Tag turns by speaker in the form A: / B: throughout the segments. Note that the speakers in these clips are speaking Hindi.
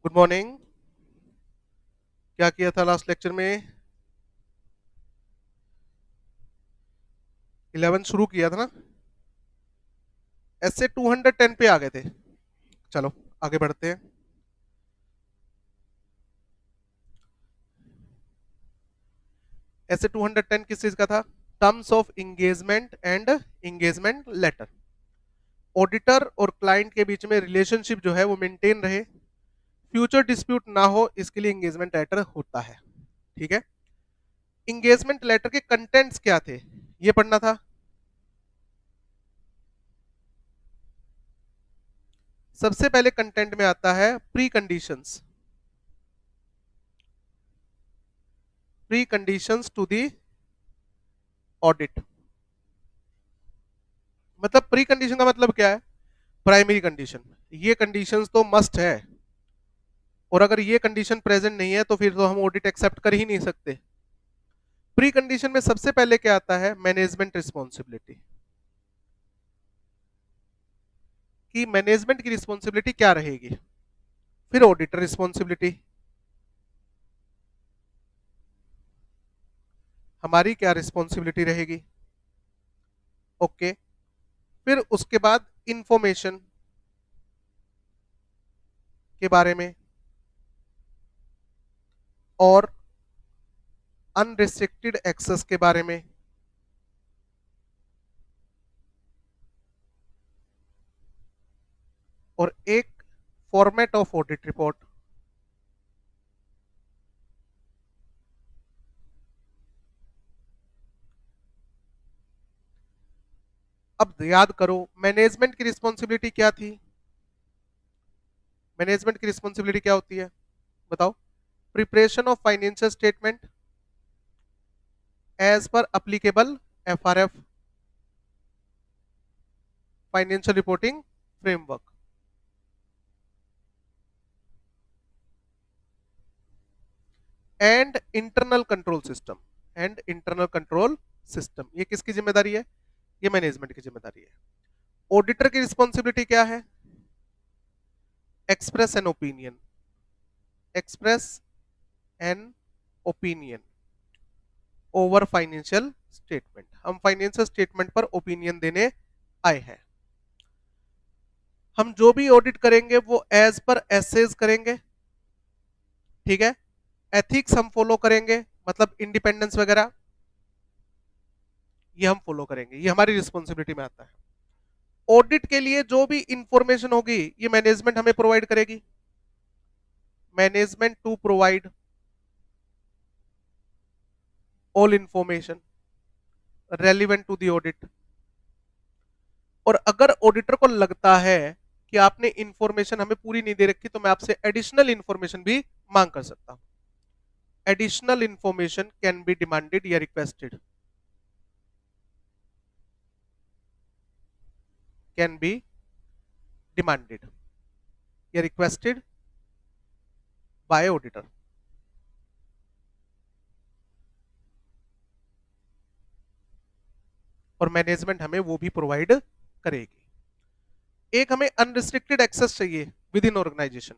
A: Good morning. क्या किया था लास्ट लेक्चर में? 11 शुरू किया था ना। ऐसे 210 पे आ गए थे। चलो आगे बढ़ते हैं। ऐसे 210 किस चीज का था? Terms of engagement and engagement letter. Auditor और क्लाइंट के बीच में रिलेशनशिप जो है वो मेंटेन रहे, फ्यूचर डिस्प्यूट ना हो, इसके लिए इंगेजमेंट लेटर होता है। ठीक है। इंगेजमेंट लेटर के कंटेंट्स क्या थे, ये पढ़ना था। सबसे पहले कंटेंट में आता है pre conditions. Pre conditions to the audit. मतलब प्री कंडीशन का मतलब क्या है? Primary condition. ये कंडीशंस तो मस्ट है, और अगर ये कंडीशन प्रेजेंट नहीं है तो फिर तो हम ऑडिट एक्सेप्ट कर ही नहीं सकते। प्री कंडीशन में सबसे पहले क्या आता है? Management responsibility. कि मैनेजमेंट की रिस्पॉन्सिबिलिटी क्या रहेगी। फिर ऑडिटर रिस्पॉन्सिबिलिटी, हमारी क्या रिस्पॉन्सिबिलिटी रहेगी। ओके। फिर उसके बाद इंफॉर्मेशन के बारे में और अनरिस्ट्रिक्टेड एक्सेस के बारे में। और एक फॉर्मेट ऑफ ऑडिट रिपोर्ट। अब याद करो मैनेजमेंट की रिस्पॉन्सिबिलिटी क्या थी। मैनेजमेंट की रिस्पॉन्सिबिलिटी क्या होती है बताओ? Preparation of financial statement as per applicable FRF, financial reporting framework. And internal control system. And internal control system, ये किसकी जिम्मेदारी है? ये मैनेजमेंट की जिम्मेदारी है। ऑडिटर की रिस्पॉन्सिबिलिटी क्या है? Express an opinion. Express an opinion over financial statement. हम फाइनेंशियल स्टेटमेंट पर ओपिनियन देने आए हैं। हम जो भी ऑडिट करेंगे वो एज पर एसेज करेंगे। ठीक है। एथिक्स हम फॉलो करेंगे, मतलब इंडिपेंडेंस वगैरह ये हम फॉलो करेंगे, ये हमारी रिस्पॉन्सिबिलिटी में आता है। ऑडिट के लिए जो भी इंफॉर्मेशन होगी ये मैनेजमेंट हमें प्रोवाइड करेगी। Management to provide all information relevant to the audit. और अगर ऑडिटर को लगता है कि आपने इंफॉर्मेशन हमें पूरी नहीं दे रखी तो मैं आपसे एडिशनल इंफॉर्मेशन भी मांग कर सकता हूं। Additional information can be demanded या रिक्वेस्टेड। कैन बी डिमांडेड या रिक्वेस्टेड बाय ऑडिटर। और मैनेजमेंट हमें वो भी प्रोवाइड करेगी। एक हमें अनरिस्ट्रिक्टेड एक्सेस चाहिए विद इन ऑर्गेनाइजेशन।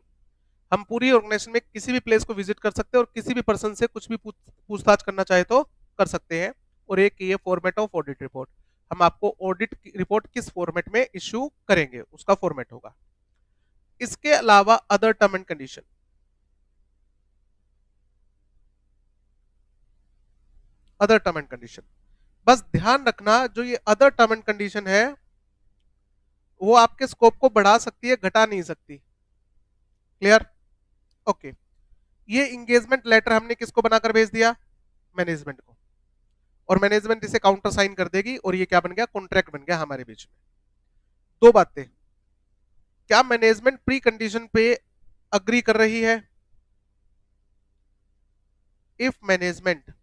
A: हम पूरी ऑर्गेनाइजेशन में किसी भी प्लेस को विजिट कर सकते हैं और किसी भी पर्सन से कुछ भी पूछताछ करना चाहे तो कर सकते हैं। और एक ये फॉर्मेट ऑफ ऑडिट रिपोर्ट, हम आपको ऑडिट रिपोर्ट किस फॉर्मेट में इश्यू करेंगे उसका फॉर्मेट होगा। इसके अलावा other term and condition. Other term and condition, बस ध्यान रखना जो ये अदर टर्म एंड कंडीशन है वो आपके स्कोप को बढ़ा सकती है, घटा नहीं सकती। क्लियर? ओके। ये इंगेजमेंट लेटर हमने किसको बनाकर भेज दिया? मैनेजमेंट को। और मैनेजमेंट इसे काउंटर साइन कर देगी और ये क्या बन गया? कॉन्ट्रैक्ट बन गया हमारे बीच में। दो बातें, क्या मैनेजमेंट प्री कंडीशन पे अग्री कर रही है? If management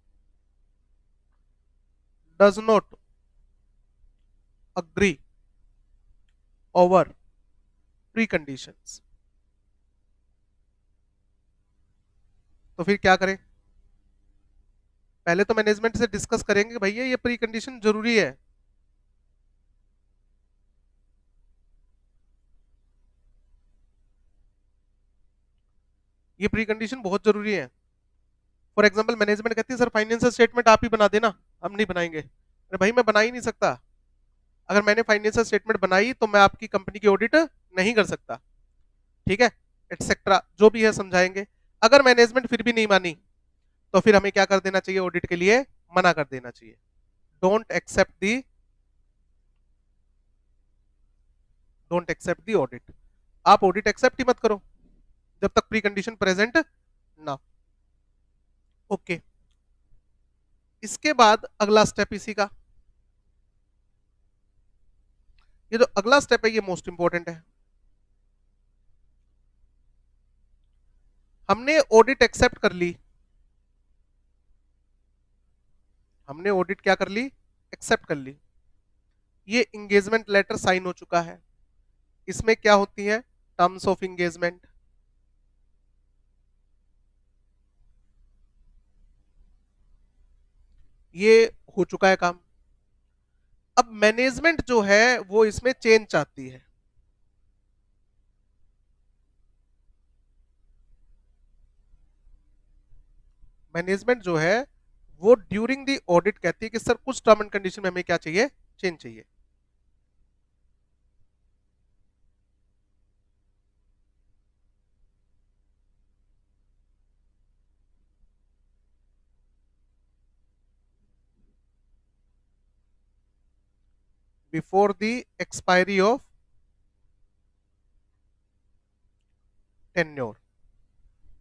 A: does not agree over pre conditions तो फिर क्या करें? पहले तो मैनेजमेंट से डिस्कस करेंगे भैया ये प्री कंडीशन जरूरी है। ये प्री कंडीशन बहुत जरूरी है। फॉर एग्जाम्पल मैनेजमेंट कहती है सर फाइनेंशियल स्टेटमेंट आप ही बना देना, हम नहीं बनाएंगे। अरे भाई मैं बना ही नहीं सकता, अगर मैंने फाइनेंशियल स्टेटमेंट बनाई तो मैं आपकी कंपनी की ऑडिट नहीं कर सकता, ठीक है, एटसेट्रा जो भी है समझाएंगे। अगर मैनेजमेंट फिर भी नहीं मानी तो फिर हमें क्या कर देना चाहिए, ऑडिट के लिए मना कर देना चाहिए। Don't accept the audit. आप ऑडिट एक्सेप्ट ही मत करो जब तक प्री कंडीशन प्रेजेंट ना। ओके, इसके बाद अगला स्टेप इसी का, ये जो अगला स्टेप है ये मोस्ट इंपॉर्टेंट है। हमने ऑडिट एक्सेप्ट कर ली, हमने ऑडिट क्या कर ली, एक्सेप्ट कर ली। ये इंगेजमेंट लेटर साइन हो चुका है, इसमें क्या होती है, टर्म्स ऑफ इंगेजमेंट। ये हो चुका है काम। अब मैनेजमेंट जो है वो इसमें चेंज चाहती है। मैनेजमेंट जो है वो ड्यूरिंग दी ऑडिट कहती है कि सर कुछ टर्म एंड कंडीशन में हमें क्या चाहिए, चेंज चाहिए। Before the expiry of tenure,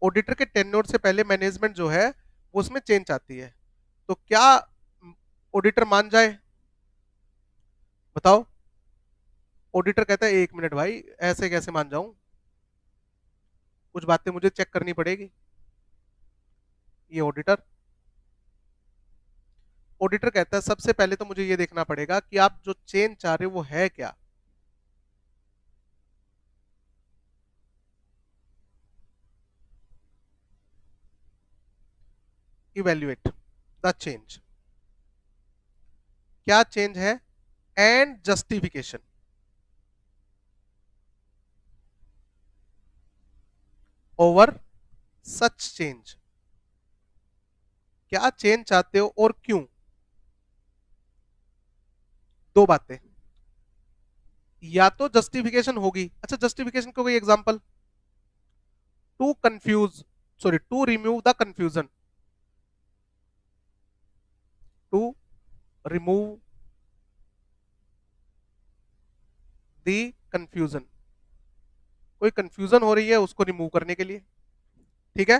A: auditor के टेन्योर से पहले मैनेजमेंट जो है वो उसमें चेंज चाहती है। तो क्या ऑडिटर मान जाए, बताओ। ऑडिटर कहता है एक मिनट भाई, ऐसे कैसे मान जाऊं, कुछ बातें मुझे चेक करनी पड़ेगी। ये ऑडिटर ऑडिटर कहता है सबसे पहले तो मुझे ये देखना पड़ेगा कि आप जो चेंज चाह रहे हो वो है क्या। इवेल्युएट द चेंज, क्या चेंज है, and justification over such change. क्या चेंज चाहते हो और क्यों, दो बातें। या तो जस्टिफिकेशन होगी, अच्छा जस्टिफिकेशन को कोई example, to confuse, sorry to remove the confusion, to remove the confusion, कोई कंफ्यूजन हो रही है उसको रिमूव करने के लिए, ठीक है।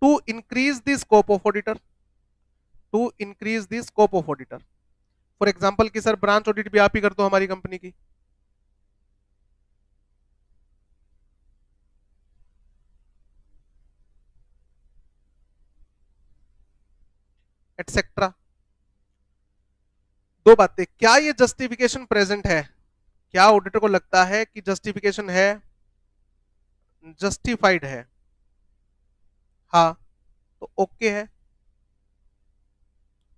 A: To increase the scope of auditor, to increase the scope of auditor. For example कि सर ब्रांच ऑडिट भी आप ही कर दो हमारी कंपनी की, एटसेट्रा। दो बातें, क्या ये जस्टिफिकेशन प्रेजेंट है, क्या ऑडिटर को लगता है कि जस्टिफिकेशन है, जस्टिफाइड है, हाँ तो ओके है।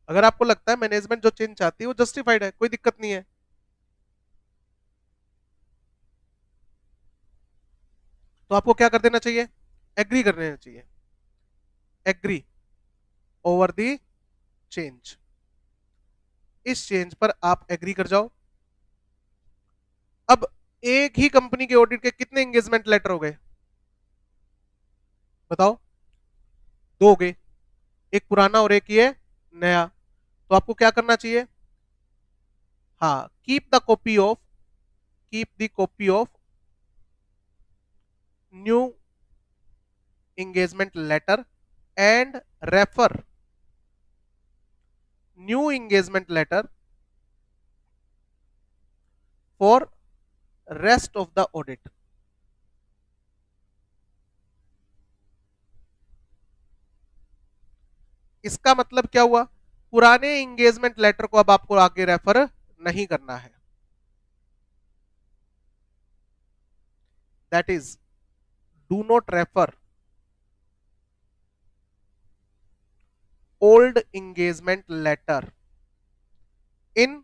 A: अगर आपको लगता है मैनेजमेंट जो चेंज चाहती है वो जस्टिफाइड है, कोई दिक्कत नहीं है, तो आपको क्या कर देना चाहिए, एग्री कर देना चाहिए, एग्री ओवर द चेंज। इस चेंज पर आप एग्री कर जाओ। अब एक ही कंपनी के ऑडिट के कितने एंगेजमेंट लेटर हो गए, बताओ, दो हो गए, एक पुराना और एक ये नया। तो आपको क्या करना चाहिए, हाँ keep the copy of new engagement letter and refer new engagement letter for rest of the audit। इसका मतलब क्या हुआ, पुराने एंगेजमेंट लेटर को अब आपको आगे रेफर नहीं करना है, that is do not refer old engagement letter in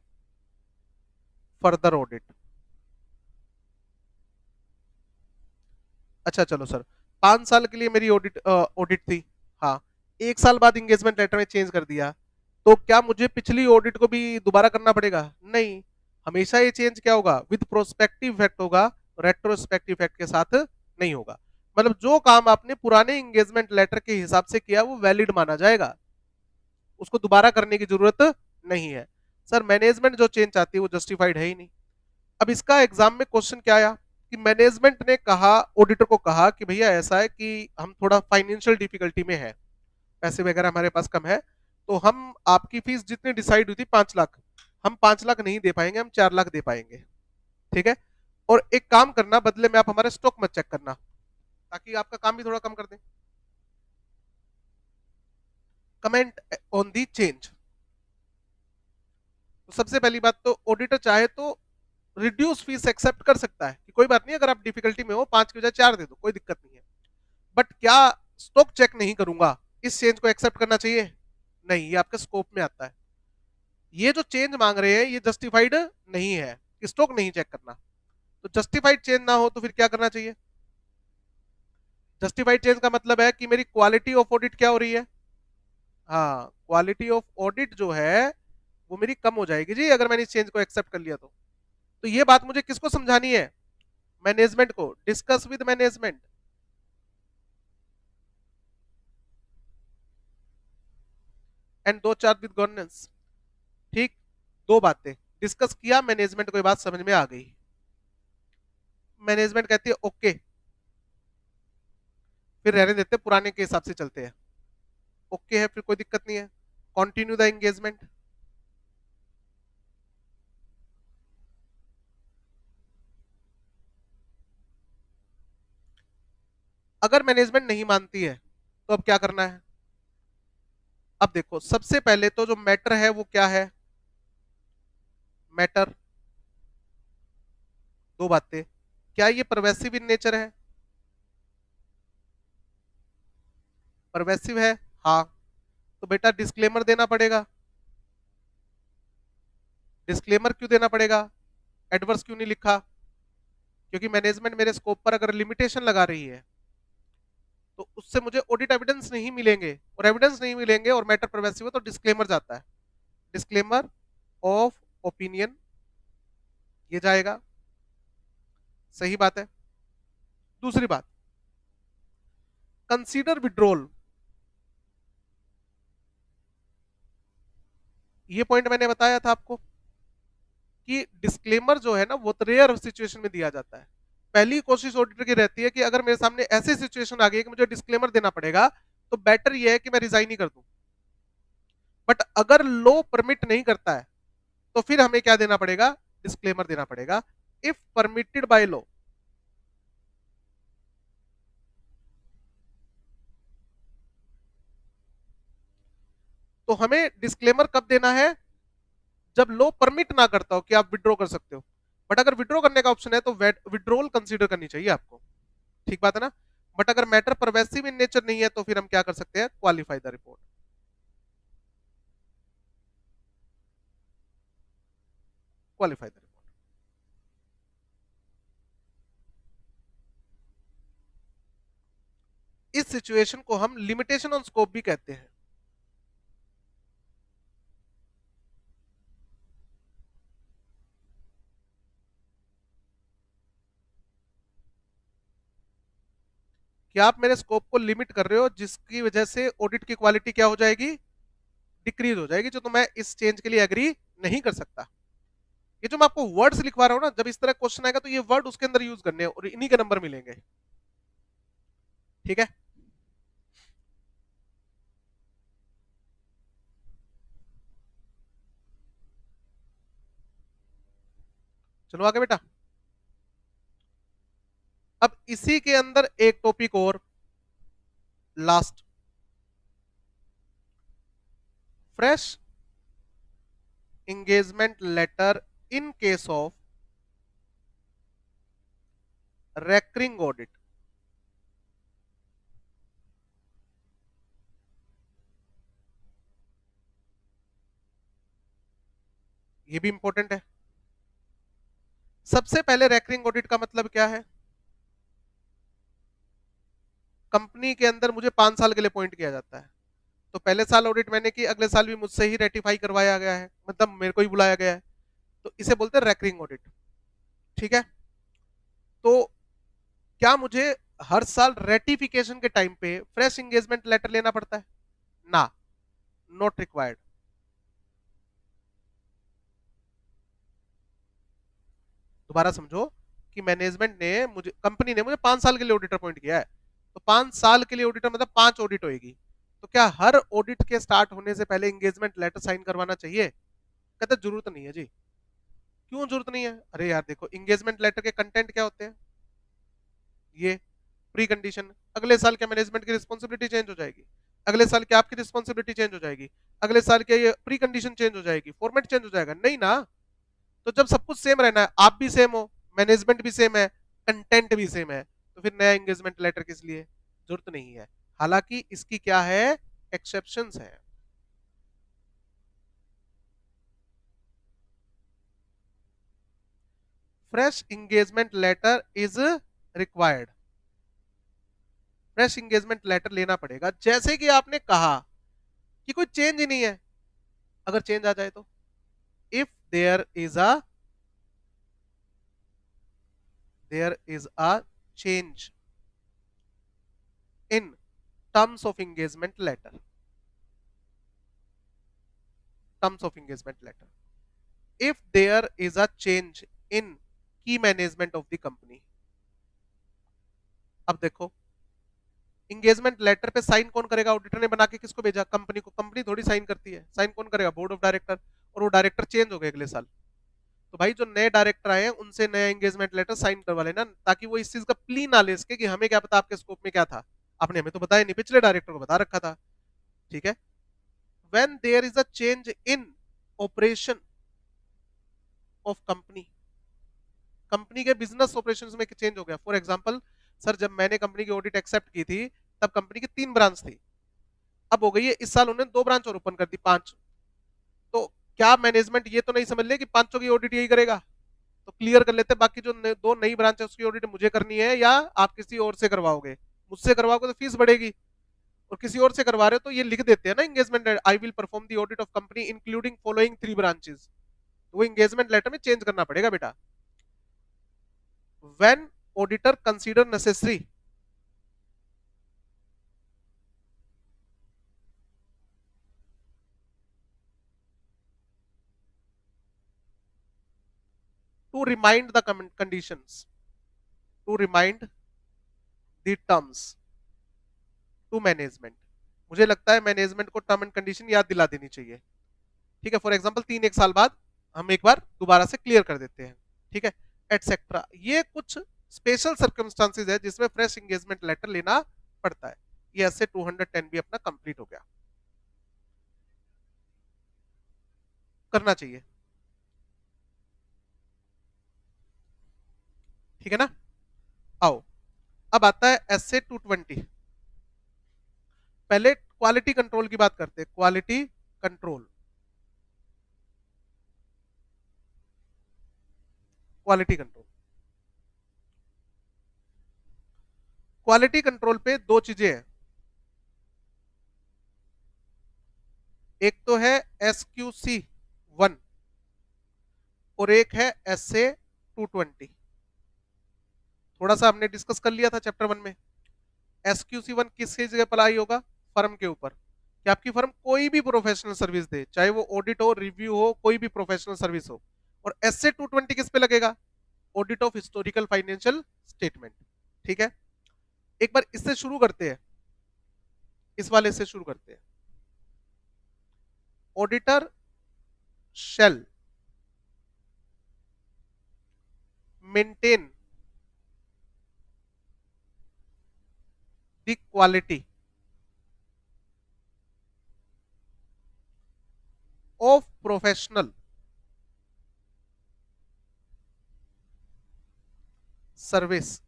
A: further audit. अच्छा चलो सर, 5 साल के लिए मेरी ऑडिट ऑडिट थी, हाँ, 1 साल बाद इंगेजमेंट लेटर में चेंज कर दिया, तो क्या मुझे पिछली ऑडिट को भी दोबारा करना पड़ेगा? नहीं, हमेशा ये चेंज क्या होगा, विद प्रोस्पेक्टिव इफेक्ट होगा, रेट्रोस्पेक्टिव इफेक्ट के साथ नहीं होगा। मतलब जो काम आपने पुराने इंगेजमेंट लेटर के हिसाब से किया वो वैलिड माना जाएगा, उसको दोबारा करने की जरूरत नहीं है। सर मैनेजमेंट जो चेंज चाहती है वो जस्टिफाइड है ही नहीं। अब इसका एग्जाम में क्वेश्चन क्या आया कि मैनेजमेंट ने कहा, ऑडिटर को कहा कि भैया ऐसा है कि हम थोड़ा फाइनेंशियल डिफिकल्टी में है, पैसे वगैरह हमारे पास कम है, तो हम आपकी फीस जितनी डिसाइड हुई थी 5 लाख, हम 5 लाख नहीं दे पाएंगे, हम 4 लाख दे पाएंगे, ठीक है। और एक काम करना, बदले में आप हमारे स्टॉक मत चेक करना, ताकि आपका काम भी थोड़ा कम कर दें। Comment on the change. तो सबसे पहली बात तो ऑडिटर चाहे तो रिड्यूस फीस एक्सेप्ट कर सकता है कि कोई बात नहीं, अगर आप डिफिकल्टी में हो 5 की बजाय 4 दे दो, कोई दिक्कत नहीं है। बट क्या स्टॉक चेक नहीं करूंगा, इस चेंज को एक्सेप्ट करना चाहिए? नहीं, ये आपके स्कोप में आता है। ये जो चेंज मांग रहे हैं ये जस्टिफाइड नहीं है, स्टॉक नहीं चेक करना। तो जस्टिफाइड चेंज ना हो तो फिर क्या करना चाहिए? जस्टिफाइड चेंज का मतलब है कि मेरी क्वालिटी ऑफ ऑडिट क्या हो रही है, हाँ, क्वालिटी ऑफ ऑडिट जो है वो मेरी कम हो जाएगी जी, अगर मैंने इस चेंज को एक्सेप्ट कर लिया तो ये बात मुझे किसको समझानी है? मैनेजमेंट को। Discuss with management. एंड दो चार विद गवर्नेंस। ठीक, दो बातें डिस्कस किया, मैनेजमेंट को ये बात समझ में आ गई, मैनेजमेंट कहती है ओके, फिर रहने देते, पुराने के हिसाब से चलते हैं, ओके है, फिर कोई दिक्कत नहीं है, कंटिन्यू द एंगेजमेंट। अगर मैनेजमेंट नहीं मानती है तो अब क्या करना है? अब देखो, सबसे पहले तो जो मैटर है वो क्या है? मैटर, दो बातें, क्या ये परवेसिव इन नेचर है? परवेसिव है, हाँ, तो बेटा डिस्क्लेमर देना पड़ेगा। डिस्क्लेमर क्यों देना पड़ेगा? एडवर्स क्यों नहीं लिखा? क्योंकि मैनेजमेंट मेरे स्कोप पर अगर लिमिटेशन लगा रही है तो उससे मुझे ऑडिट एविडेंस नहीं मिलेंगे, और एविडेंस नहीं मिलेंगे और मैटर परवेसिव है तो डिस्क्लेमर जाता है, डिस्क्लेमर ऑफ ओपिनियन ये जाएगा, सही बात है। दूसरी बात, कंसीडर विड्रॉल, ये पॉइंट मैंने बताया था आपको कि डिस्क्लेमर जो है ना वो रेयर सिचुएशन में दिया जाता है। पहली कोशिश ऑडिटर की रहती है कि अगर मेरे सामने ऐसी सिचुएशन आ गई कि मुझे डिस्क्लेमर देना पड़ेगा तो बेटर ये है कि मैं रिजाइन ही कर दूं। बट अगर लो परमिट नहीं करता है तो फिर हमें क्या देना पड़ेगा? डिस्क्लेमर देना पड़ेगा, इफ परमिटेड बाय लॉ। तो हमें डिस्क्लेमर कब देना है? जब लो परमिट ना करता हो कि आप विड्रॉ कर सकते हो। बट अगर विड्रॉ करने का ऑप्शन है तो विड्रॉल कंसीडर करनी चाहिए आपको, ठीक बात है ना। बट अगर मैटर परवेसिव इन नेचर नहीं है तो फिर हम क्या कर सकते हैं? Qualify the report, qualify the report. इस सिचुएशन को हम लिमिटेशन ऑन स्कोप भी कहते हैं। कि आप मेरे स्कोप को लिमिट कर रहे हो जिसकी वजह से ऑडिट की क्वालिटी क्या हो जाएगी? डिक्रीज हो जाएगी, जो तो मैं इस चेंज के लिए एग्री नहीं कर सकता। ये जो मैं आपको वर्ड्स लिखवा रहा हूं ना, जब इस तरह क्वेश्चन आएगा तो ये वर्ड उसके अंदर यूज करने हैं और इन्हीं के नंबर मिलेंगे, ठीक है। चलो आगे बेटा। अब इसी के अंदर एक टॉपिक और, last, fresh engagement letter in case of recurring audit। ये भी इंपॉर्टेंट है। सबसे पहले रेकरिंग ऑडिट का मतलब क्या है? कंपनी के अंदर मुझे 5 साल के लिए अपॉइंट किया जाता है, तो पहले साल ऑडिट मैंने की, अगले साल भी मुझसे ही रेटिफाई करवाया गया है, मतलब मेरे को ही बुलाया गया है, तो इसे बोलते हैं रैकरिंग ऑडिट। ठीक है, तो क्या मुझे हर साल रेटिफिकेशन के टाइम पे फ्रेश एंगेजमेंट लेटर लेना पड़ता है? ना, नॉट रिक्वायर्ड। दोबारा समझो कि मैनेजमेंट ने मुझे, कंपनी ने मुझे 5 साल के लिए ऑडिटर अपॉइंट किया है, तो 5 साल के लिए ऑडिटर मतलब 5 ऑडिट होगी, तो क्या हर ऑडिट के स्टार्ट होने से पहले एंगेजमेंट लेटर साइन करवाना चाहिए? कहते जरूरत नहीं है जी। क्यों जरूरत नहीं है? अरे यार देखो, एंगेजमेंट लेटर के कंटेंट क्या होते हैं? ये प्री कंडीशन। अगले साल क्या मैनेजमेंट की रिस्पॉन्सिबिलिटी चेंज हो जाएगी? अगले साल क्या आपकी रिस्पॉन्सिबिलिटी चेंज हो जाएगी? अगले साल क्या ये प्री कंडीशन चेंज हो जाएगी, फॉर्मेट चेंज हो जाएगा? नहीं ना। तो जब सब कुछ सेम रहना है, आप भी सेम हो, मैनेजमेंट भी सेम है, कंटेंट भी सेम है, तो फिर नया एंगेजमेंट लेटर किस लिए? जरूरत नहीं है। हालांकि इसकी क्या है, एक्सेप्शंस है। Fresh engagement letter is required. Fresh engagement letter लेना पड़ेगा, जैसे कि आपने कहा कि कोई चेंज ही नहीं है। अगर चेंज आ जाए तो, if there is a change in terms of engagement letter, terms of engagement letter, if there is a change in key management of the company. अब देखो, एंगेजमेंट लेटर पे साइन कौन करेगा? ऑडिटर ने बना के किसको भेजा? कंपनी को। कंपनी थोड़ी साइन करती है, साइन कौन करेगा? Board of director. और वो डायरेक्टर चेंज हो गए अगले साल, तो भाई जो नए डायरेक्टर आए हैं उनसे नया एंगेजमेंट लेटर साइन करवा लेना, ताकि वो इस चीज का प्ली ना ले सके कि हमें क्या पता आपके स्कोप में क्या था, आपने हमें तो बताया नहीं, पिछले डायरेक्टर को बता रखा था। ठीक है, when there is a change in operation of company, company के बिजनेस ऑपरेशंस में चेंज हो गया। फॉर एग्जांपल सर, जब मैंने कंपनी की ऑडिट एक्सेप्ट की थी, तब कंपनी की 3 ब्रांच थी, अब हो गई है इस साल उन्होंने 2 ब्रांच और ओपन कर दी, 5। तो क्या मैनेजमेंट ये तो नहीं समझ ले कि 500 की ऑडिट यही करेगा? तो क्लियर कर लेते, बाकी जो 2 नई ब्रांच है उसकी ऑडिट मुझे करनी है या आप किसी और से करवाओगे? मुझसे करवाओगे तो फीस बढ़ेगी, और किसी और से करवा रहे हो तो ये लिख देते हैं ना engagement, I will perform the audit of company including following 3 branches, तो वो एंगेजमेंट लेटर में चेंज करना पड़ेगा बेटा। When auditor consider necessary to remind the conditions, to remind the terms to management, मुझे लगता है मैनेजमेंट को टर्म एंड कंडीशन याद दिला देनी चाहिए। ठीक है, फॉर एग्जांपल 1 साल बाद हम एक बार दोबारा से क्लियर कर देते हैं। ठीक है, एटसेट्रा। ये कुछ स्पेशल सर्कमस्टांसेस है जिसमें फ्रेश एंगेजमेंट लेटर लेना पड़ता है। ये ऐसे 210 भी अपना कंप्लीट हो गया, करना चाहिए। ठीक है ना। आओ, अब आता है SA 220। पहले क्वालिटी कंट्रोल की बात करते हैं, quality control, quality control. Quality control पे 2 चीजें हैं, एक तो है SQC 1 और एक है SA 220। थोड़ा सा हमने डिस्कस कर लिया था चैप्टर 1 में। SQC 1 किसकी जगह अप्लाई होगा? फर्म के ऊपर, कि आपकी फर्म कोई भी प्रोफेशनल सर्विस दे, चाहे वो ऑडिट हो, रिव्यू हो, कोई भी प्रोफेशनल सर्विस हो। और SA 220 किस पे लगेगा? Audit of historical financial statement. ठीक है, एक बार इससे शुरू करते हैं, इस वाले से शुरू करते हैं। Auditor shall maintain the quality of professional service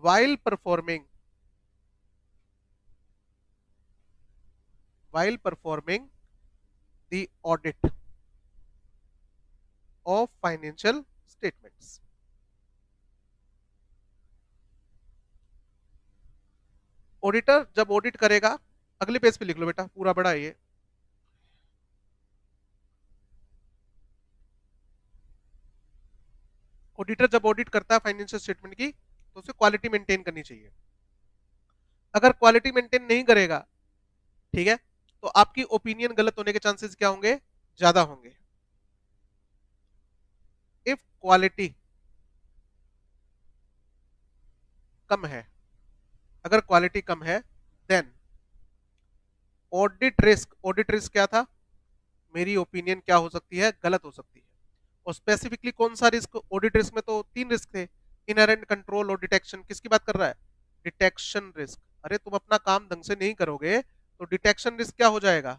A: while performing while performing the audit of financial statements। Auditor जब ऑडिट करेगा, अगले पेज पे लिख लो बेटा, पूरा बड़ा है ये। ऑडिटर जब ऑडिट करता है फाइनेंशियल स्टेटमेंट की, तो उसे क्वालिटी मेंटेन करनी चाहिए। अगर क्वालिटी मेंटेन नहीं करेगा, ठीक है, तो आपकी ओपिनियन गलत होने के चांसेस क्या होंगे, ज्यादा होंगे। इफ क्वालिटी कम है, अगर क्वालिटी कम है, देन ऑडिट रिस्क क्या था, मेरी ओपिनियन क्या हो सकती है, गलत हो सकती है। और स्पेसिफिकली कौन सा रिस्क, ऑडिट रिस्क में तो 3 रिस्क थे, इनहेरेंट, कंट्रोल और डिटेक्शन। किसकी बात कर रहा है, डिटेक्शन रिस्क। अरे तुम अपना काम ढंग से नहीं करोगे तो डिटेक्शन रिस्क क्या हो जाएगा,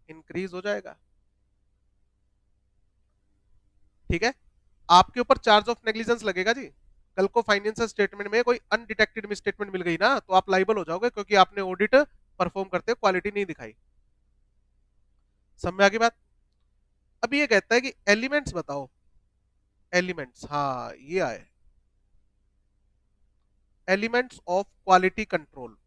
A: इंक्रीज हो जाएगा। ठीक है, आपके ऊपर चार्ज ऑफ नेग्लिजेंस लगेगा जी। कल को फाइनेंशियल स्टेटमेंट में कोई अनडिटेक्टेड मिस स्टेटमेंट मिल गई ना, तो आप लाइबल हो जाओगे, क्योंकि आपने ऑडिट परफॉर्म करते क्वालिटी नहीं दिखाई। समझ में आ गई बात। अब ये कहता है कि एलिमेंट्स बताओ, एलिमेंट्स, हाँ ये आए, एलिमेंट्स ऑफ क्वालिटी कंट्रोल।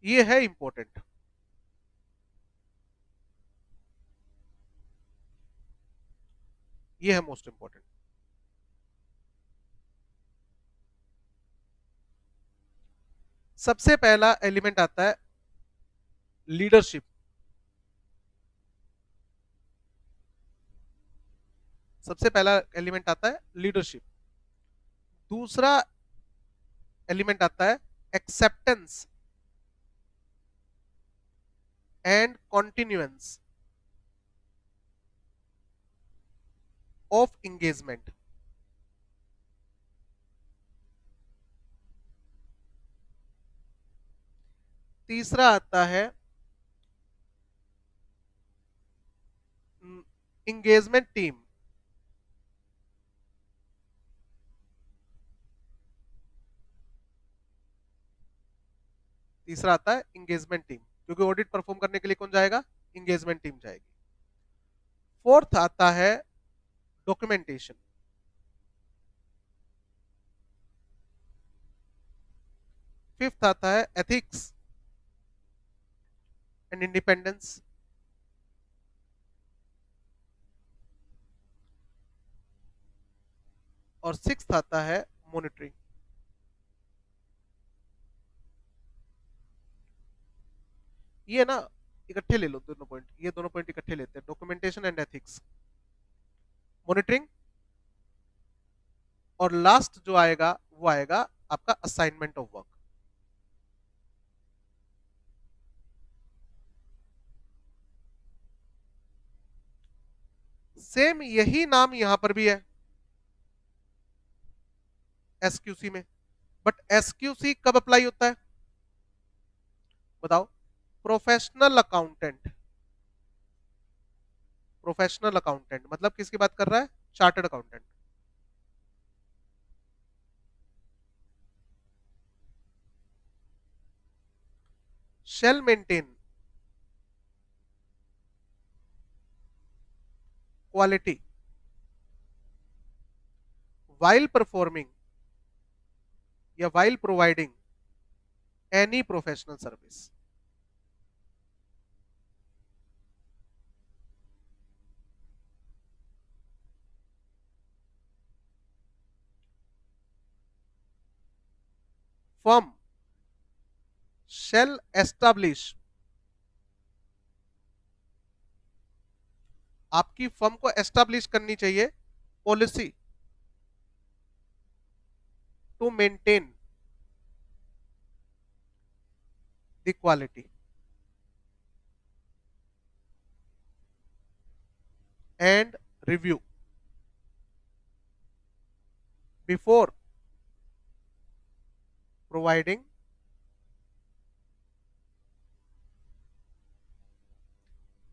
A: ये है इंपॉर्टेंट, ये है मोस्ट इंपॉर्टेंट। सबसे पहला एलिमेंट आता है लीडरशिप। सबसे पहला एलिमेंट आता है लीडरशिप। दूसरा एलिमेंट आता है acceptance and continuance of engagement. तीसरा आता है इंगेजमेंट टीम। तीसरा आता है इंगेजमेंट टीम, क्योंकि ऑडिट परफॉर्म करने के लिए कौन जाएगा, इंगेजमेंट टीम जाएगी। फोर्थ आता है डॉक्यूमेंटेशन। फिफ्थ आता है एथिक्स एंड इंडिपेंडेंस। और सिक्स्थ आता है मॉनिटरिंग। ये ना इकट्ठे ले लो दोनों पॉइंट, ये दोनों पॉइंट इकट्ठे लेते हैं, डॉक्यूमेंटेशन एंड एथिक्स, मॉनिटरिंग, और लास्ट जो आएगा वो आएगा आपका असाइनमेंट ऑफ वर्क। सेम यही नाम यहां पर भी है एसक्यूसी में, बट एसक्यूसी कब अप्लाई होता है बताओ, प्रोफेशनल अकाउंटेंट। प्रोफेशनल अकाउंटेंट मतलब किसकी बात कर रहा है, chartered accountant. shall maintain quality while performing या while providing any professional service। firm shall establish, आपकी फर्म को एस्टैब्लिश करनी चाहिए policy to maintain the quality and review before providing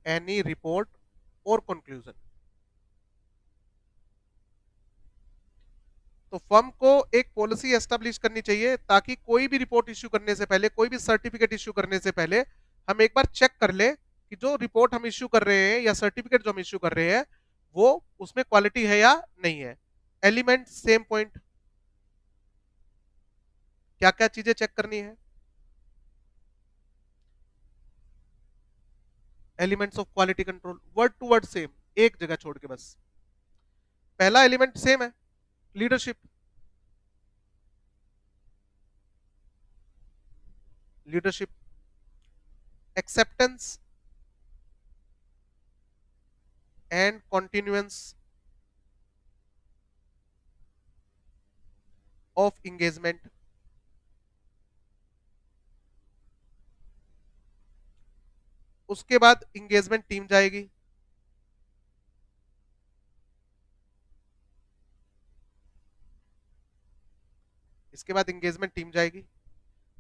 A: any report और कंक्लूजन। तो फर्म को एक पॉलिसी एस्टैब्लिश करनी चाहिए, ताकि कोई भी रिपोर्ट इश्यू करने से पहले, कोई भी सर्टिफिकेट इश्यू करने से पहले हम एक बार चेक कर ले कि जो रिपोर्ट हम इश्यू कर रहे हैं या सर्टिफिकेट जो हम इश्यू कर रहे हैं वो उसमें क्वालिटी है या नहीं है। एलिमेंट सेम पॉइंट, क्या क्या चीजें चेक करनी है, elements of quality control, word to word same, एक जगह छोड़ के बस। पहला एलिमेंट सेम है, leadership. Leadership, acceptance and continuance of engagement. उसके बाद इंगेजमेंट टीम जाएगी, इसके बाद इंगेजमेंट टीम जाएगी।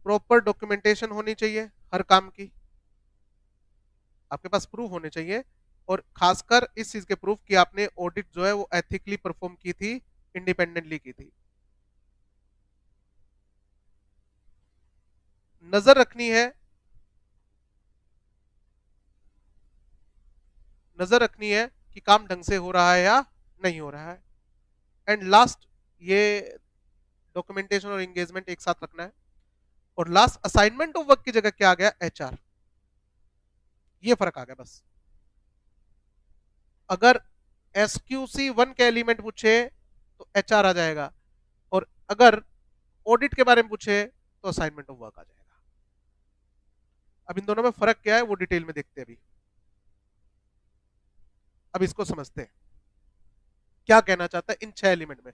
A: प्रॉपर डॉक्यूमेंटेशन होनी चाहिए हर काम की, आपके पास प्रूफ होने चाहिए, और खासकर इस चीज के प्रूफ कि आपने ऑडिट जो है वो एथिकली परफॉर्म की थी, इंडिपेंडेंटली की थी। नजर रखनी है, नजर रखनी है कि काम ढंग से हो रहा है या नहीं हो रहा है। एंड लास्ट, ये डॉक्यूमेंटेशन और एंगेजमेंट एक साथ रखना है। और लास्ट, असाइनमेंट ऑफ वर्क की जगह क्या आ गया, एचआर। ये फर्क आ गया बस। अगर एसक्यूसी 1 के एलिमेंट पूछे तो एचआर आ जाएगा, और अगर ऑडिट के बारे में पूछे तो असाइनमेंट ऑफ वर्क आ जाएगा। अब इन दोनों में फर्क क्या है वो डिटेल में देखते हैं अभी। अब इसको समझते हैं क्या कहना चाहता है इन 6 एलिमेंट में।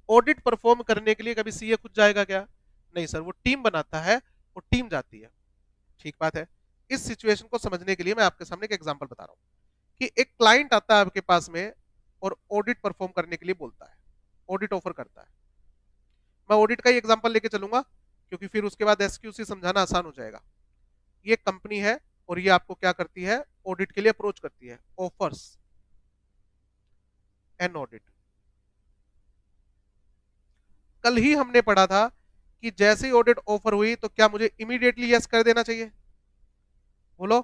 A: ऑडिट परफॉर्म करने के लिए कभी सीए खुद जाएगा क्या? नहीं सर, वो टीम बनाता है, वो टीम जाती है। ठीक बात है। इस सिचुएशन को समझने के लिए मैं आपके सामने एक एग्जांपल बता रहा हूं कि एक क्लाइंट आता है आपके पास में और ऑडिट परफॉर्म करने के लिए बोलता है, ऑडिट ऑफर करता है। मैं ऑडिट का ही एग्जांपल लेके चलूंगा क्योंकि फिर उसके बाद एसक्यूसी समझाना आसान हो जाएगा। ये कंपनी है और ये आपको क्या करती है, ऑडिट के लिए अप्रोच करती है, ऑफर्स एन ऑडिट। कल ही हमने पढ़ा था कि जैसे ही ऑडिट ऑफर हुई तो क्या मुझे इमीडिएटली यस कर देना चाहिए? बोलो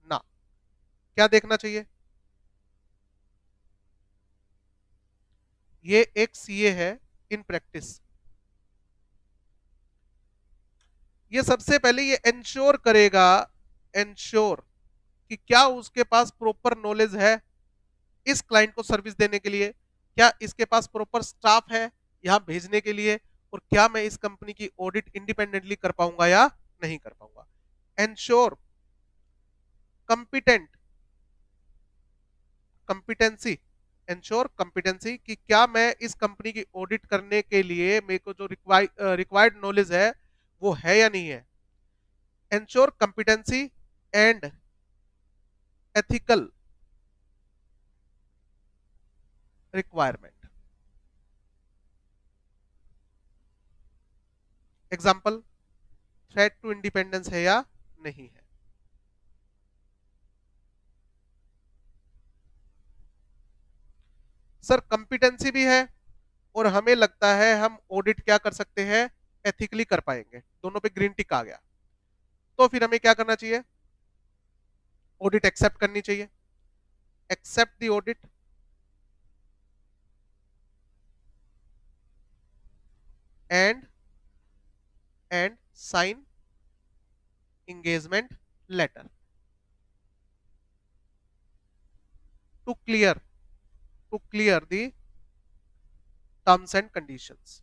A: ना। क्या देखना चाहिए? ये एक सीए है इन प्रैक्टिस। ये सबसे पहले ये इंश्योर करेगा, इंश्योर कि क्या उसके पास प्रॉपर नॉलेज है इस क्लाइंट को सर्विस देने के लिए, क्या इसके पास प्रॉपर स्टाफ है यहां भेजने के लिए, और क्या मैं इस कंपनी की ऑडिट इंडिपेंडेंटली कर पाऊंगा या नहीं कर पाऊंगा। Ensure competent, competency, ensure competency कि क्या मैं इस कंपनी की ऑडिट करने के लिए मेरे को जो रिक्वायर्ड नॉलेज है वो है या नहीं है। Ensure competency and ethical requirement. Example, threat to independence है या नहीं है। सर कंपिटेंसी भी है और हमें लगता है हम ऑडिट क्या कर सकते हैं, एथिकली कर पाएंगे, दोनों पे ग्रीन टिक आ गया। तो फिर हमें क्या करना चाहिए, ऑडिट एक्सेप्ट करनी चाहिए। Accept the audit and sign engagement letter to clear the terms and conditions।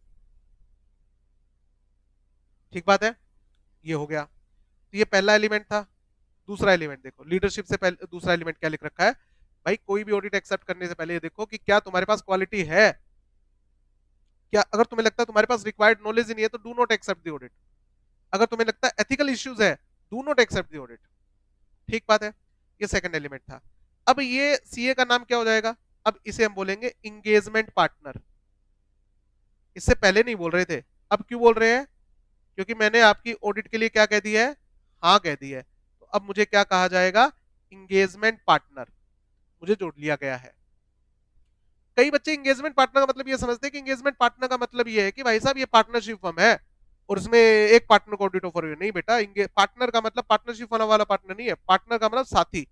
A: ठीक बात है, ये हो गया। तो ये पहला एलिमेंट था। दूसरा एलिमेंट देखो, लीडरशिप से पहले दूसरा एलिमेंट क्या लिख रखा है भाई, कोई भी ऑडिट एक्सेप्ट करने से पहले ये देखो कि क्या तुम्हारे पास क्वालिटी है। क्या अगर तुम्हें लगता है तुम्हारे पास रिक्वायर्ड नॉलेज ही नहीं है तो do not accept the audit. अगर तुम्हें लगता है एथिकल इश्यूज है, do not accept the audit. ठीक बात है, ये सेकंड एलिमेंट था। अब ये सीए का नाम क्या हो जाएगा, अब इसे हम बोलेंगे इंगेजमेंट पार्टनर। इससे पहले नहीं बोल रहे थे, अब क्यों बोल रहे हैं, क्योंकि मैंने आपकी ऑडिट के लिए क्या कह दी है, हाँ कह दी है। तो अब मुझे क्या कहा जाएगा, इंगेजमेंट पार्टनर, मुझे जोड़ लिया गया है। कई बच्चे इंगेजमेंट पार्टनर का मतलब ये समझते हैं कि इंगेजमेंट पार्टनर का मतलब ये है कि भाई साहब ये पार्टनरशिप फर्म है, और उसमें एक पार्टनर को ऑडिट ऑफर नहीं बेटा, पार्टनर का मतलब पार्टनरशिप होने वाला पार्टनर नहीं है, पार्टनर का मतलब साथी।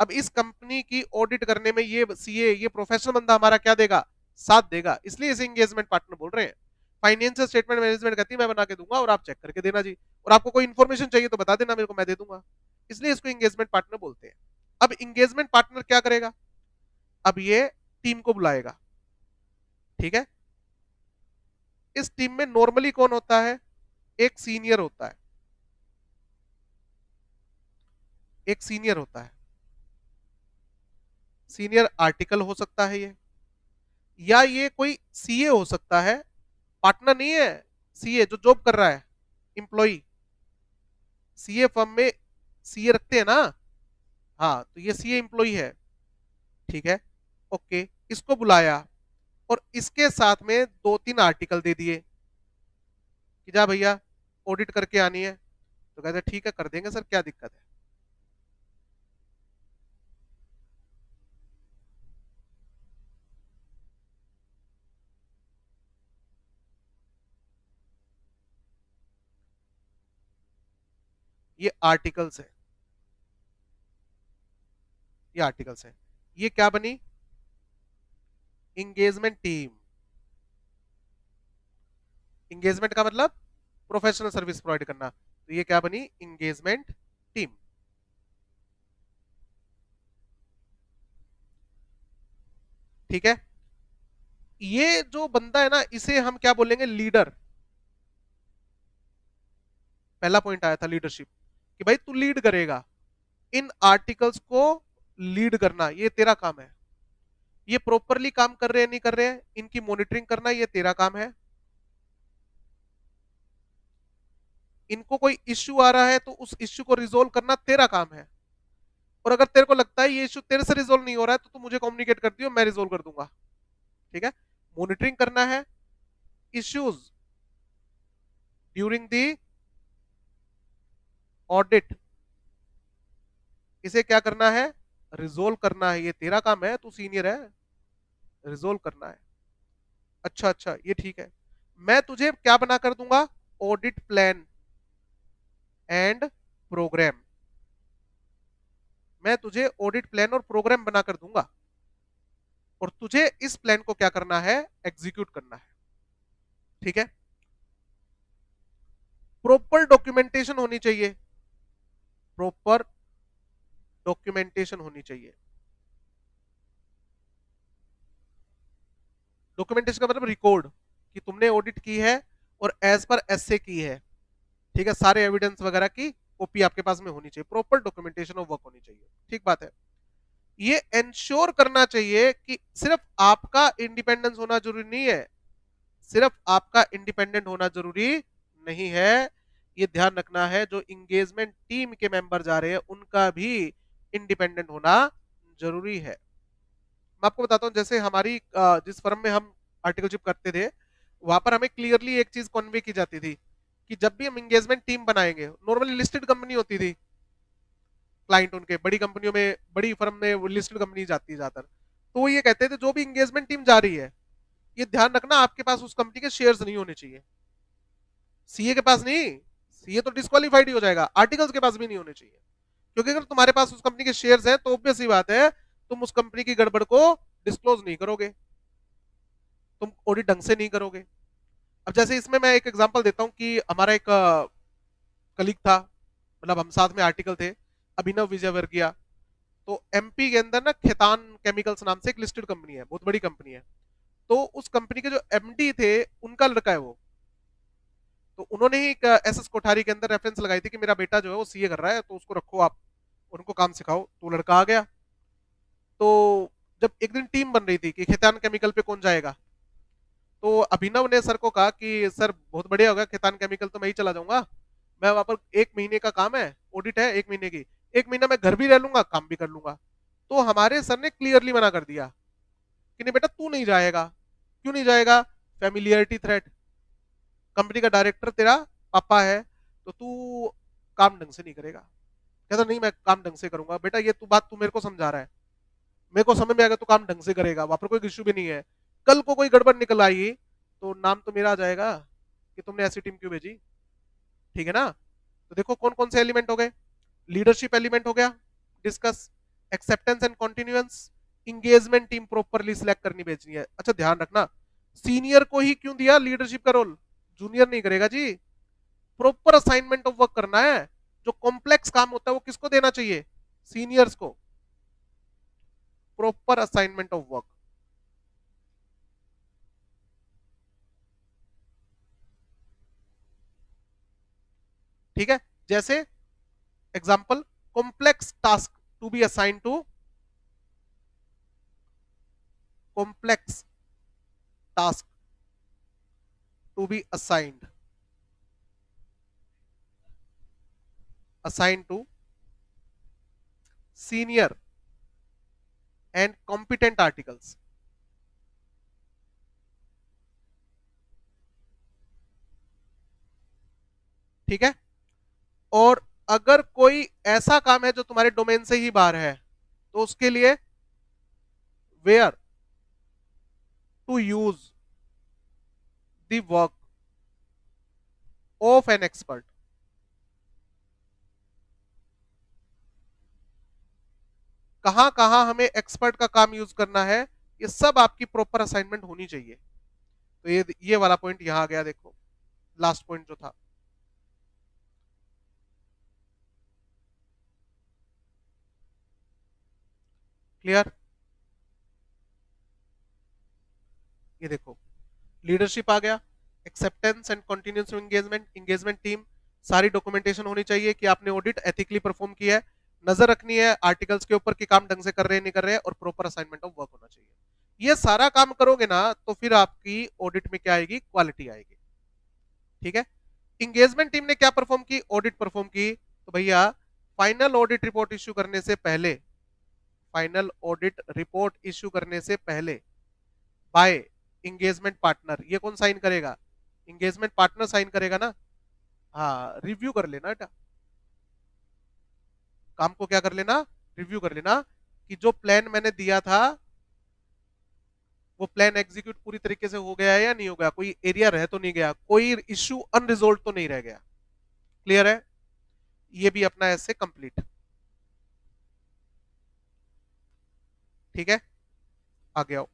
A: अब इस कंपनी की ऑडिट करने में ये सीए, ये प्रोफेशनल बंदा हमारा क्या देगा, साथ देगा, इसलिए इसे एंगेजमेंट पार्टनर बोल रहे हैं। फाइनेंशियल स्टेटमेंट मैनेजमेंट कहती है मैं बना के दूंगा और आप चेक करके देना जी, और आपको कोई इंफॉर्मेशन चाहिए तो बता देना मेरे को, मैं दे दूंगा, इसलिए इसको एंगेजमेंट पार्टनर बोलते हैं। अब एंगेजमेंट पार्टनर क्या करेगा, अब ये टीम को बुलाएगा, ठीक है। इस टीम में नॉर्मली कौन होता है, एक सीनियर होता है, एक सीनियर होता है, सीनियर आर्टिकल हो सकता है ये, या ये कोई सीए हो सकता है, पार्टनर नहीं है, सीए जो जॉब कर रहा है, इंप्लॉई, सीए फर्म में सीए रखते हैं ना, हाँ तो ये सीए इंप्लॉई है, ठीक है। ओके, इसको बुलाया और इसके साथ में 2-3 आर्टिकल दे दिए कि जा भैया ऑडिट करके आनी है, तो कहते ठीक है कर देंगे सर, क्या दिक्कत है। ये आर्टिकल्स है, ये आर्टिकल्स है, ये क्या बनी, इंगेजमेंट टीम। इंगेजमेंट का मतलब प्रोफेशनल सर्विस प्रोवाइड करना, तो ये क्या बनी, इंगेजमेंट टीम, ठीक है। ये जो बंदा है ना, इसे हम क्या बोलेंगे, लीडर। पहला पॉइंट आया था लीडरशिप, कि भाई तू लीड करेगा, इन आर्टिकल्स को लीड करना ये तेरा काम है, ये प्रॉपरली काम कर रहे हैं नहीं कर रहे हैं इनकी मॉनिटरिंग करना ये तेरा काम है, इनको कोई इश्यू आ रहा है तो उस इश्यू को रिजोल्व करना तेरा काम है, और अगर तेरे को लगता है ये इश्यू तेरे से रिजोल्व नहीं हो रहा है तो तू मुझे कम्युनिकेट कर दियो, मैं रिजोल्व कर दूंगा, ठीक है। मॉनिटरिंग करना है, इश्यूज ड्यूरिंग दी ऑडिट, इसे क्या करना है, रिजोल्व करना है, ये तेरा काम है, तू सीनियर है, रिजोल्व करना है। अच्छा अच्छा ये ठीक है, मैं तुझे क्या बना कर दूंगा, ऑडिट प्लान एंड प्रोग्राम, मैं तुझे ऑडिट प्लान और प्रोग्राम बनाकर दूंगा, और तुझे इस प्लान को क्या करना है, एग्जीक्यूट करना है, ठीक है। प्रॉपर डॉक्यूमेंटेशन होनी चाहिए, प्रॉपर डॉक्यूमेंटेशन होनी चाहिए, डॉक्यूमेंटेशन का मतलब रिकॉर्ड कि तुमने ऑडिट की है और एज पर एसए की है, ठीक है, सारे एविडेंस वगैरह की कॉपी आपके पास में होनी चाहिए, प्रॉपर डॉक्यूमेंटेशन ऑफ वर्क होनी चाहिए, ठीक बात है। ये इंश्योर करना चाहिए कि सिर्फ आपका इंडिपेंडेंस होना जरूरी नहीं है, सिर्फ आपका इंडिपेंडेंट होना जरूरी नहीं है, ये ध्यान रखना है जो इंगेजमेंट टीम के मेंबर जा रहे हैं उनका भी इंडिपेंडेंट होना जरूरी है। मैं आपको बताता हूं, जैसे हमारी जिस फर्म में हम आर्टिकलशिप करते थे, वहां पर हमें क्लियरली एक चीज कन्वे की जाती थी कि जब भी हम इंगेजमेंट टीम बनाएंगे, नॉर्मली लिस्टेड कंपनी होती थी, क्लाइंट उनके बड़ी कंपनियों में, बड़ी फर्म में लिस्टेड कंपनी जाती है ज्यादातर, तो वो ये कहते थे जो भी इंगेजमेंट टीम जा रही है, ये ध्यान रखना आपके पास उस कंपनी के शेयर्स नहीं होने चाहिए, सीए के पास नहीं, सीए तो डिस्क्वालीफाइड ही हो जाएगा, आर्टिकल्स के पास भी नहीं होने चाहिए, क्योंकि अगर तुम्हारे पास उस कंपनी के शेयर्स हैं तो ऑब्वियस सी बात है तुम उस कंपनी की गड़बड़ को डिस्क्लोज नहीं करोगे, तुम ऑडिट ढंग से नहीं करोगे। अब जैसे इसमें मैं एक एग्जांपल देता हूं कि हमारा एक कलीग था, मतलब हम साथ में आर्टिकल थे, अभिनव विजयवर्गीय, तो एमपी के अंदर ना खेतान केमिकल्स नाम से एक लिस्टेड कंपनी है, बहुत बड़ी कंपनी है, तो उस कंपनी के जो एमडी थे उनका लड़का है वो, तो उन्होंने ही एक एसएस कोठारी के अंदर रेफरेंस लगाई थी कि मेरा बेटा जो है वो सीए कर रहा है तो उसको रखो आप, उनको काम सिखाओ, तो लड़का आ गया। तो जब एक दिन टीम बन रही थी कि खेतान केमिकल पे कौन जाएगा, तो अभिनव ने सर को कहा कि सर बहुत बढ़िया होगा, खेतान केमिकल तो मैं ही चला जाऊंगा, मैं वहां पर 1 महीने का काम है, ऑडिट है 1 महीने की, 1 महीना मैं घर भी रह लूंगा काम भी कर लूंगा। तो हमारे सर ने क्लियरली मना कर दिया कि नहीं बेटा तू नहीं जाएगा, क्यों नहीं जाएगा, फैमिलियरिटी थ्रेट, कंपनी का डायरेक्टर तेरा पापा है तो तू काम ढंग से नहीं करेगा, कहता नहीं मैं काम ढंग से करूंगा, बेटा ये तू बात तू मेरे को समझा रहा है, मेरे को समझ में आएगा, तू काम ढंग से करेगा, वहां पर कोई इश्यू भी नहीं है, कल को कोई गड़बड़ निकल आई तो नाम तो मेरा आ जाएगा, कि तुमने ऐसी टीम क्यों भेजी, ठीक है ना। तो देखो कौन कौन से एलिमेंट हो गए, लीडरशिप एलिमेंट हो गया, discuss, acceptance and continuance, engagement team properly select करनी भेजनी है। अच्छा ध्यान रखना, सीनियर को ही क्यों दिया लीडरशिप का रोल, जूनियर नहीं करेगा जी। प्रॉपर असाइनमेंट ऑफ वर्क करना है, जो कॉम्प्लेक्स काम होता है वो किसको देना चाहिए, सीनियर्स को, प्रॉपर असाइनमेंट ऑफ वर्क। ठीक है, जैसे example, complex task to be assign to, complex task to be assigned, assign to senior and competent articles. ठीक है, और अगर कोई ऐसा काम है जो तुम्हारे डोमेन से ही बाहर है, तो उसके लिए where to use the work of an expert. कहां कहां हमें एक्सपर्ट का काम यूज करना है, ये सब आपकी प्रॉपर असाइनमेंट होनी चाहिए। तो ये वाला पॉइंट यहां आ गया, देखो लास्ट पॉइंट जो था। क्लियर, ये देखो लीडरशिप आ गया, acceptance and continuous engagement, engagement team, सारी डॉक्यूमेंटेशन होनी चाहिए कि आपने ऑडिट एथिकली परफॉर्म किया है, नजर रखनी है आर्टिकल्स के ऊपर कि काम ढंग से कर रहे हैं नहीं कर रहे हैं, और प्रॉपर असाइनमेंट ऑफ वर्क होना चाहिए। ये सारा काम करोगे ना तो फिर आपकी ऑडिट में क्या आएगी, क्वालिटी आएगी। ठीक है, इंगेजमेंट टीम ने क्या परफॉर्म की, ऑडिट परफॉर्म की, तो भैया फाइनल ऑडिट रिपोर्ट इश्यू करने से पहले, फाइनल ऑडिट रिपोर्ट इश्यू करने से पहले बाय इंगेजमेंट पार्टनर, ये कौन साइन करेगा, इंगेजमेंट पार्टनर साइन करेगा ना। हाँ, रिव्यू कर लेना बेटा, काम को क्या कर लेना, रिव्यू कर लेना कि जो प्लान मैंने दिया था वो प्लान एग्जीक्यूट पूरी तरीके से हो गया है या नहीं हो गया, कोई एरिया रह तो नहीं गया, कोई इश्यू अनरिजोल्व तो नहीं रह गया। क्लियर है, ये भी अपना ऐसे कंप्लीट। ठीक है, आगे आओ,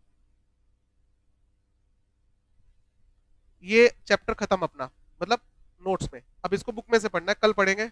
A: ये चैप्टर खत्म अपना, मतलब नोट्स में। अब इसको बुक में से पढ़ना है, कल पढ़ेंगे।